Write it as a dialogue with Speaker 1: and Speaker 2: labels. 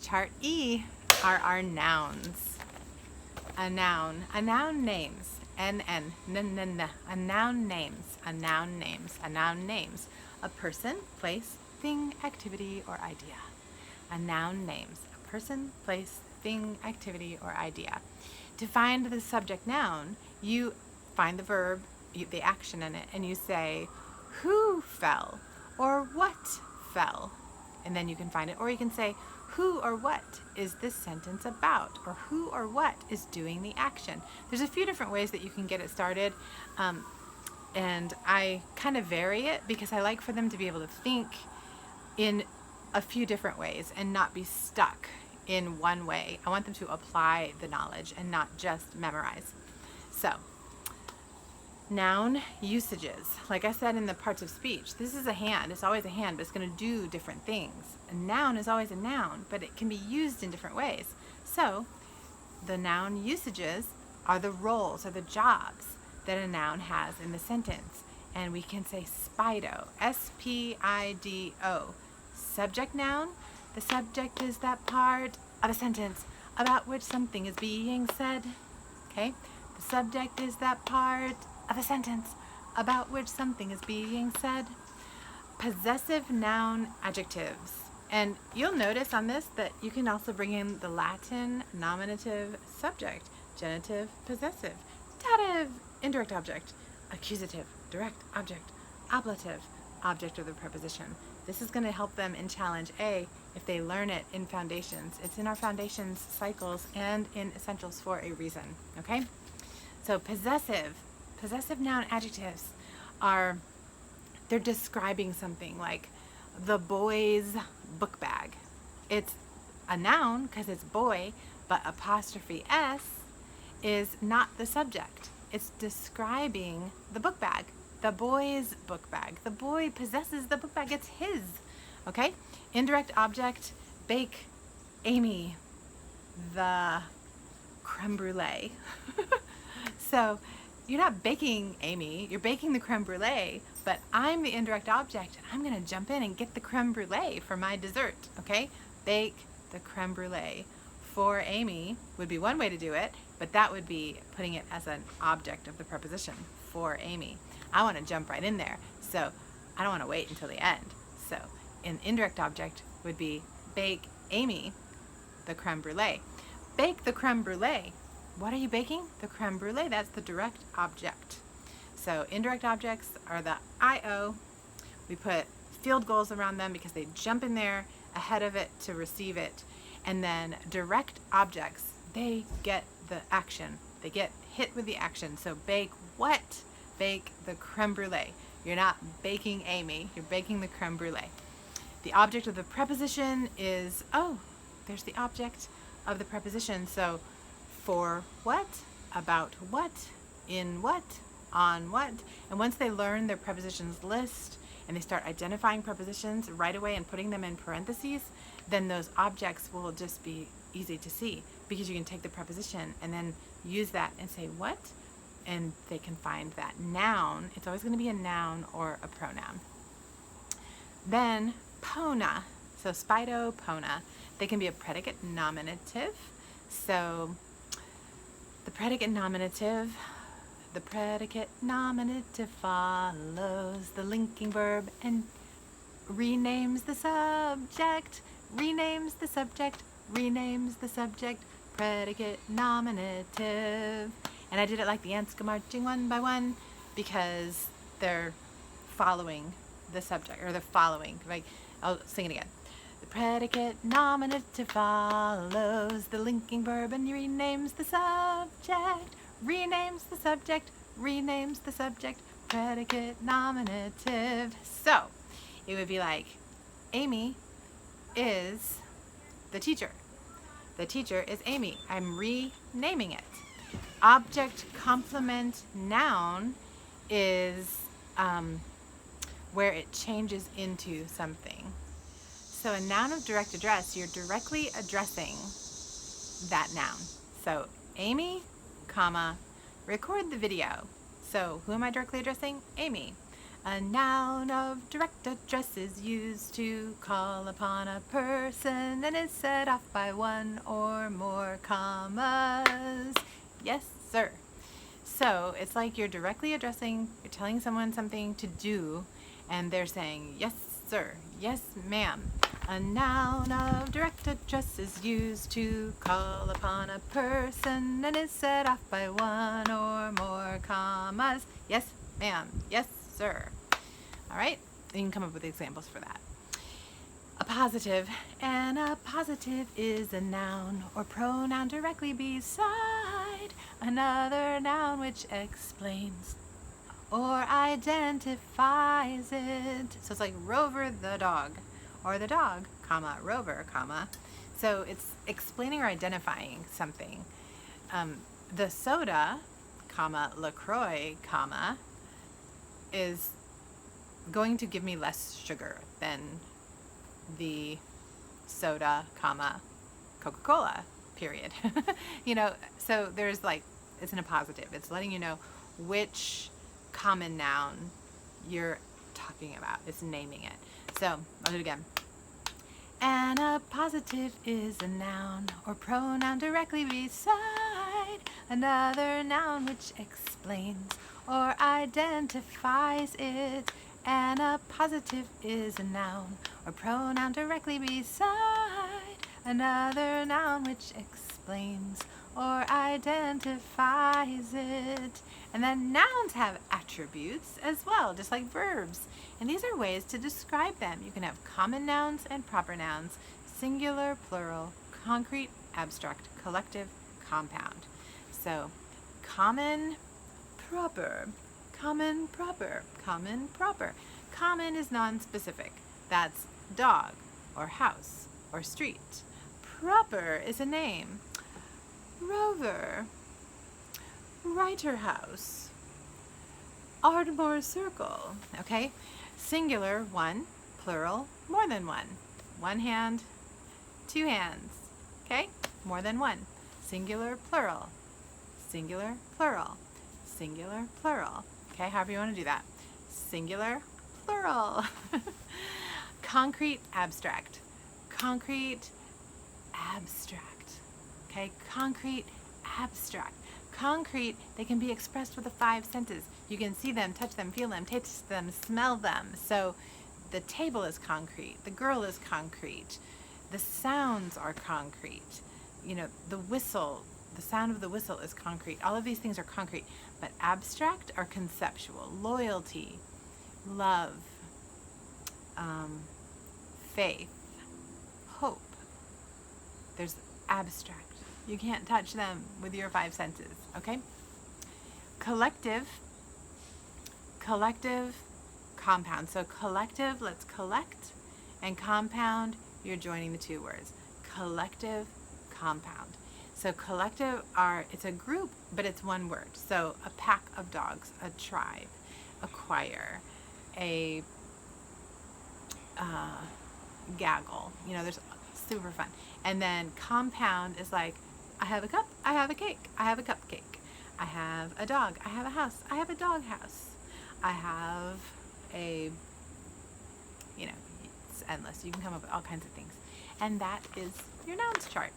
Speaker 1: Chart E are our nouns. A noun names. N-N, n-n-n, a noun names, a noun names, a noun names. A person, place, thing, activity, or idea. A noun names a person, place, thing, activity, or idea. To find the subject noun, you find the verb, the action in it, and you say, who fell, or what fell? And then you can find it. Or you can say, who or what is this sentence about? Or who or what is doing the action? There's a few different ways that you can get it started. And I kind of vary it because I like for them to be able to think in a few different ways and not be stuck in one way. I want them to apply the knowledge and not just memorize. So, noun usages. Like I said in the parts of speech, this is a hand. It's always a hand, but it's going to do different things. A noun is always a noun, but it can be used in different ways. So, the noun usages are the roles or the jobs that a noun has in the sentence. And we can say spido, S-P-I-D-O. Subject noun, the subject is that part of a sentence about which something is being said. Okay? The subject is that part of a sentence about which something is being said. Possessive noun adjectives. And you'll notice on this that you can also bring in the Latin nominative subject, genitive, possessive, dative, indirect object, accusative, direct object, ablative, object of the preposition. This is going to help them in Challenge A if they learn it in Foundations. It's in our Foundations cycles and in Essentials for a reason, okay? So possessive noun adjectives they're describing something, like the boy's book bag. It's a noun because it's boy, but apostrophe S is not the subject. It's describing the book bag. The boy's book bag. The boy possesses the book bag. It's his. Okay? Indirect object, bake Amy the creme brulee. So you're not baking Amy, you're baking the creme brulee, but I'm the indirect object and I'm going to jump in and get the creme brulee for my dessert. Okay? Bake the creme brulee for Amy would be one way to do it, but that would be putting it as an object of the preposition, for Amy. I want to jump right in there, so I don't want to wait until the end. So an indirect object would be bake Amy the creme brulee. Bake the creme brulee. What are you baking? The creme brulee. That's the direct object. So indirect objects are the I-O. We put field goals around them because they jump in there ahead of it to receive it. And then direct objects, they get the action. They get hit with the action. So bake what? Bake the creme brulee. You're not baking Amy, you're baking the creme brulee. The object of the preposition is, there's the object of the preposition. So for what, about what, in what, on what. And once they learn their prepositions list and they start identifying prepositions right away and putting them in parentheses, then those objects will just be easy to see because you can take the preposition and then use that and say what, and they can find that noun. It's always going to be a noun or a pronoun. Then pona, so spido, pona. They can be a predicate nominative. So the predicate nominative follows the linking verb and renames the subject, renames the subject, renames the subject, predicate nominative. And I did it like the ants go marching one by one because they're following the subject, or they're following, like, I'll sing it again. The predicate nominative follows the linking verb and renames the subject, renames the subject, renames the subject, predicate nominative. So it would be like, Amy is the teacher. The teacher is Amy. I'm renaming it. Object complement noun is where it changes into something. So a noun of direct address, you're directly addressing that noun. So Amy, comma, record the video. So who am I directly addressing? Amy. A noun of direct address is used to call upon a person and is set off by one or more commas. Yes, sir. So it's like you're directly addressing, you're telling someone something to do, and they're saying, yes, sir, yes, ma'am. A noun of direct address is used to call upon a person and is set off by one or more commas. Yes, ma'am, yes, sir. All right, you can come up with examples for that. A positive is a noun or pronoun directly beside another noun which explains or identifies it. So it's like Rover the dog, or the dog, comma, Rover, comma. So it's explaining or identifying something. The soda, comma, LaCroix, comma, is going to give me less sugar than the soda, comma, Coca-Cola, period. So there's like, it's in a positive. It's letting you know which common noun you're talking about. It's naming it. So I'll do it again. And a positive is a noun or pronoun directly beside another noun which explains or identifies it. And a positive is a noun or pronoun directly beside another noun which explains or identifies it. And then nouns have attributes as well, just like verbs. And these are ways to describe them. You can have common nouns and proper nouns, singular, plural, concrete, abstract, collective, compound. So common, proper, common, proper, common, proper. Common is non-specific. That's dog or house or street. Proper is a name. Rover, Writer House, Ardmore Circle. Okay? Singular, one. Plural, more than one. One hand, two hands. Okay? More than one. Singular, plural. Singular, plural. Singular, plural. Okay? However you want to do that. Singular, plural. Concrete, abstract. Concrete, abstract. Okay? Concrete, abstract. Concrete, they can be expressed with the 5 senses. You can see them, touch them, feel them, taste them, smell them. So the table is concrete. The girl is concrete. The sounds are concrete. The whistle, the sound of the whistle is concrete. All of these things are concrete. But abstract are conceptual. Loyalty, love, faith, hope. There's abstract. You can't touch them with your 5 senses, okay? Collective, compound. So collective, let's collect, and compound, you're joining the 2 words. Collective, compound. So collective it's a group, but it's 1 word. So a pack of dogs, a tribe, a choir, a gaggle. There's super fun. And then compound is like, I have a cup, I have a cake, I have a cupcake. I have a dog, I have a house, I have a dog house. I have a, it's endless. You can come up with all kinds of things. And that is your nouns chart.